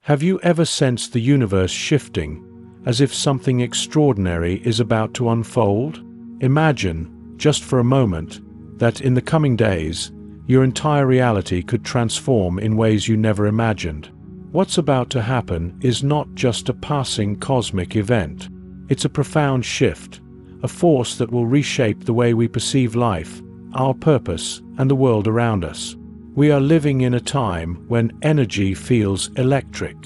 Have you ever sensed the universe shifting, as if something extraordinary is about to unfold? Imagine, just for a moment, that in the coming days, your entire reality could transform in ways you never imagined. What's about to happen is not just a passing cosmic event. It's a profound shift, a force that will reshape the way we perceive life, our purpose, and the world around us. We are living in a time when energy feels electric.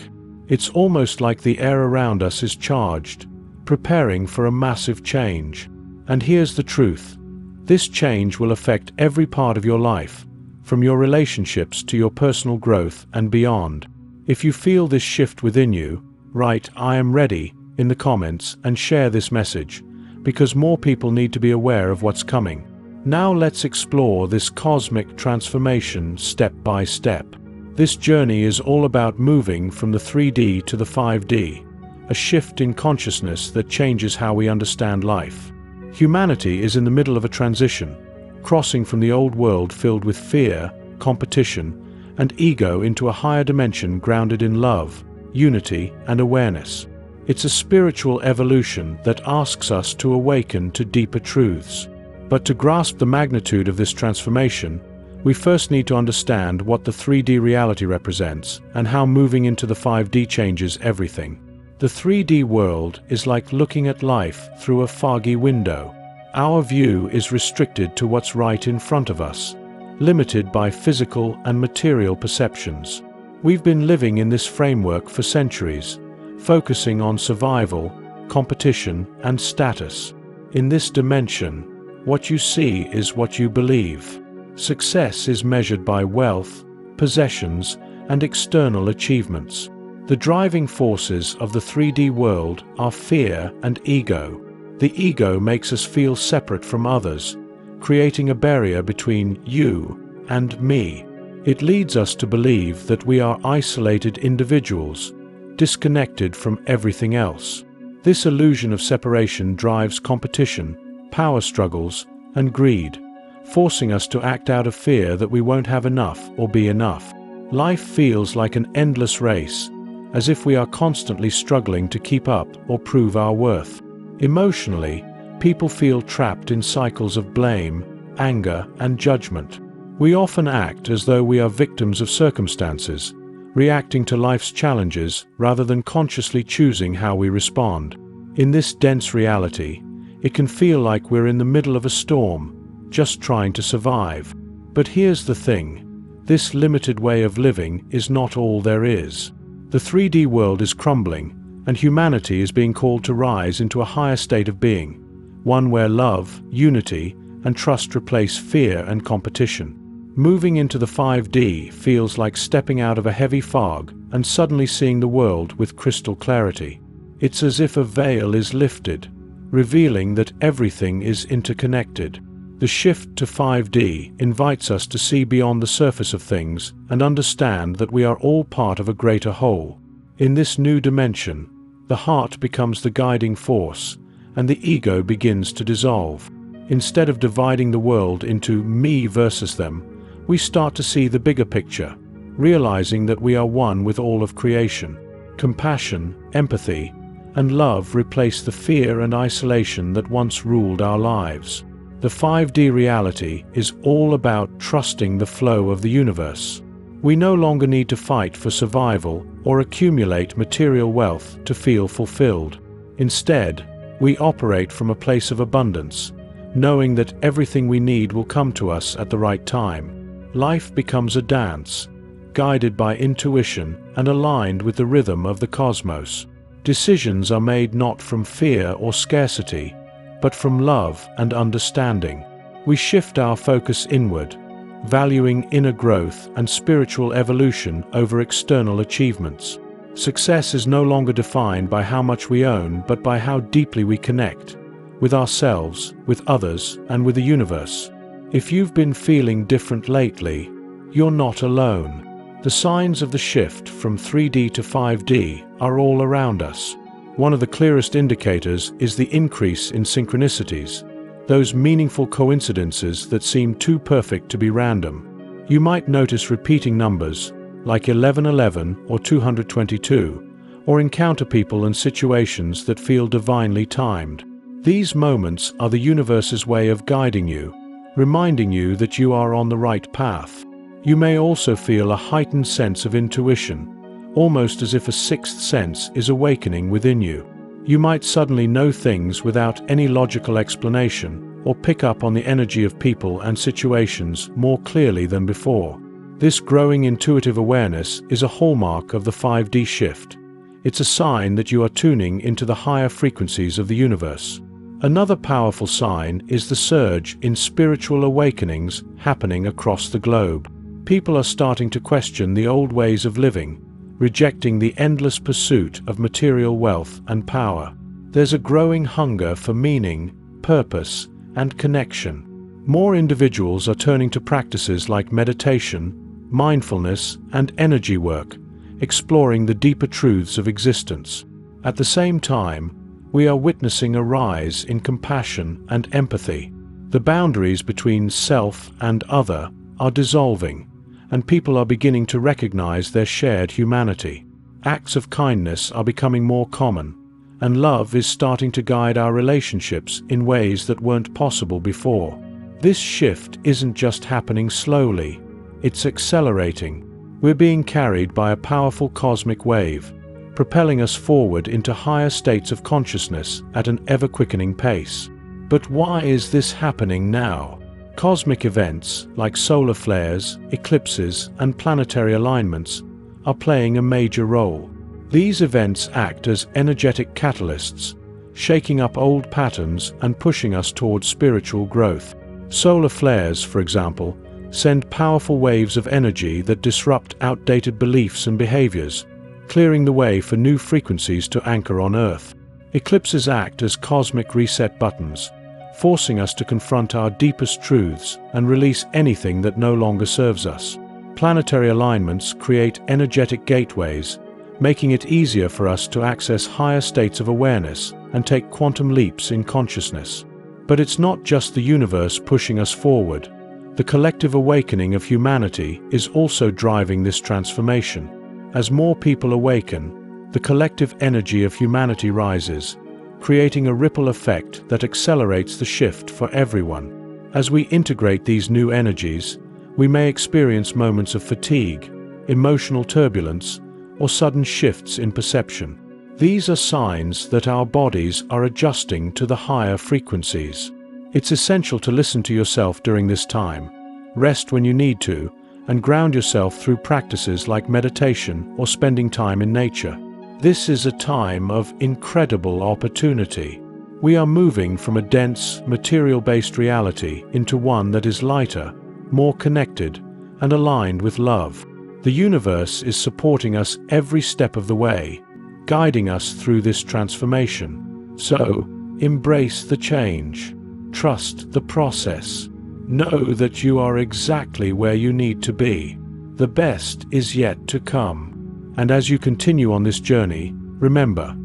It's almost like the air around us is charged, preparing for a massive change. And here's the truth. This change will affect every part of your life, from your relationships to your personal growth and beyond. If you feel this shift within you, write "I am ready" in the comments and share this message, because more people need to be aware of what's coming. Now let's explore this cosmic transformation step by step. This journey is all about moving from the 3D to the 5D, a shift in consciousness that changes how we understand life. Humanity is in the middle of a transition, crossing from the old world filled with fear, competition, and ego into a higher dimension grounded in love, unity, and awareness. It's a spiritual evolution that asks us to awaken to deeper truths. But to grasp the magnitude of this transformation, we first need to understand what the 3D reality represents and how moving into the 5D changes everything. The 3D world is like looking at life through a foggy window. Our view is restricted to what's right in front of us, limited by physical and material perceptions. We've been living in this framework for centuries, focusing on survival, competition, and status. In this dimension, what you see is what you believe. Success is measured by wealth, possessions, and external achievements. The driving forces of the 3D world are fear and ego. The ego makes us feel separate from others, creating a barrier between you and me. It leads us to believe that we are isolated individuals, disconnected from everything else. This illusion of separation drives competition, power struggles, and greed, forcing us to act out of fear that we won't have enough or be enough. Life feels like an endless race, as if we are constantly struggling to keep up or prove our worth. Emotionally, people feel trapped in cycles of blame, anger, and judgment. We often act as though we are victims of circumstances, reacting to life's challenges rather than consciously choosing how we respond. In this dense reality, it can feel like we're in the middle of a storm, just trying to survive. But here's the thing. This limited way of living is not all there is. The 3D world is crumbling, and humanity is being called to rise into a higher state of being, one where love, unity, and trust replace fear and competition. Moving into the 5D feels like stepping out of a heavy fog and suddenly seeing the world with crystal clarity. It's as if a veil is lifted, revealing that everything is interconnected. The shift to 5D invites us to see beyond the surface of things and understand that we are all part of a greater whole. In this new dimension, the heart becomes the guiding force, and the ego begins to dissolve. Instead of dividing the world into me versus them, we start to see the bigger picture, realizing that we are one with all of creation. Compassion, empathy, and love replace the fear and isolation that once ruled our lives. The 5D reality is all about trusting the flow of the universe. We no longer need to fight for survival or accumulate material wealth to feel fulfilled. Instead, we operate from a place of abundance, knowing that everything we need will come to us at the right time. Life becomes a dance, guided by intuition and aligned with the rhythm of the cosmos. Decisions are made not from fear or scarcity, but from love and understanding. We shift our focus inward, valuing inner growth and spiritual evolution over external achievements. Success is no longer defined by how much we own, but by how deeply we connect with ourselves, with others, and with the universe. If you've been feeling different lately, you're not alone. The signs of the shift from 3D to 5D are all around us. One of the clearest indicators is the increase in synchronicities, those meaningful coincidences that seem too perfect to be random. You might notice repeating numbers, like 1111 or 222, or encounter people and situations that feel divinely timed. These moments are the universe's way of guiding you, reminding you that you are on the right path. You may also feel a heightened sense of intuition, almost as if a sixth sense is awakening within you. You might suddenly know things without any logical explanation, or pick up on the energy of people and situations more clearly than before. This growing intuitive awareness is a hallmark of the 5D shift. It's a sign that you are tuning into the higher frequencies of the universe. Another powerful sign is the surge in spiritual awakenings happening across the globe. People are starting to question the old ways of living, rejecting the endless pursuit of material wealth and power. There's a growing hunger for meaning, purpose, and connection. More individuals are turning to practices like meditation, mindfulness, and energy work, exploring the deeper truths of existence. At the same time, we are witnessing a rise in compassion and empathy. The boundaries between self and other are dissolving, and people are beginning to recognize their shared humanity. Acts of kindness are becoming more common, and love is starting to guide our relationships in ways that weren't possible before. This shift isn't just happening slowly, it's accelerating. We're being carried by a powerful cosmic wave, propelling us forward into higher states of consciousness at an ever-quickening pace. But why is this happening now? Cosmic events like solar flares, eclipses, and planetary alignments are playing a major role. These events act as energetic catalysts, shaking up old patterns and pushing us towards spiritual growth. Solar flares, for example, send powerful waves of energy that disrupt outdated beliefs and behaviors, clearing the way for new frequencies to anchor on Earth. Eclipses act as cosmic reset buttons, forcing us to confront our deepest truths and release anything that no longer serves us. Planetary alignments create energetic gateways, making it easier for us to access higher states of awareness and take quantum leaps in consciousness. But it's not just the universe pushing us forward. The collective awakening of humanity is also driving this transformation. As more people awaken, the collective energy of humanity rises, creating a ripple effect that accelerates the shift for everyone. As we integrate these new energies, we may experience moments of fatigue, emotional turbulence, or sudden shifts in perception. These are signs that our bodies are adjusting to the higher frequencies. It's essential to listen to yourself during this time, rest when you need to, and ground yourself through practices like meditation or spending time in nature. This is a time of incredible opportunity. We are moving from a dense, material-based reality into one that is lighter, more connected, and aligned with love. The universe is supporting us every step of the way, guiding us through this transformation. So, embrace the change. Trust the process. Know that you are exactly where you need to be. The best is yet to come. And as you continue on this journey, remember,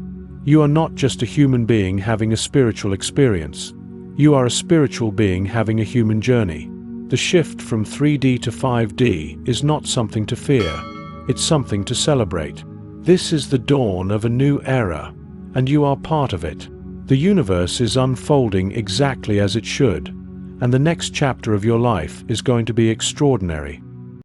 you are not just a human being having a spiritual experience. You are a spiritual being having a human journey. The shift from 3D to 5D is not something to fear. It's something to celebrate. This is the dawn of a new era, and you are part of it. The universe is unfolding exactly as it should, and the next chapter of your life is going to be extraordinary.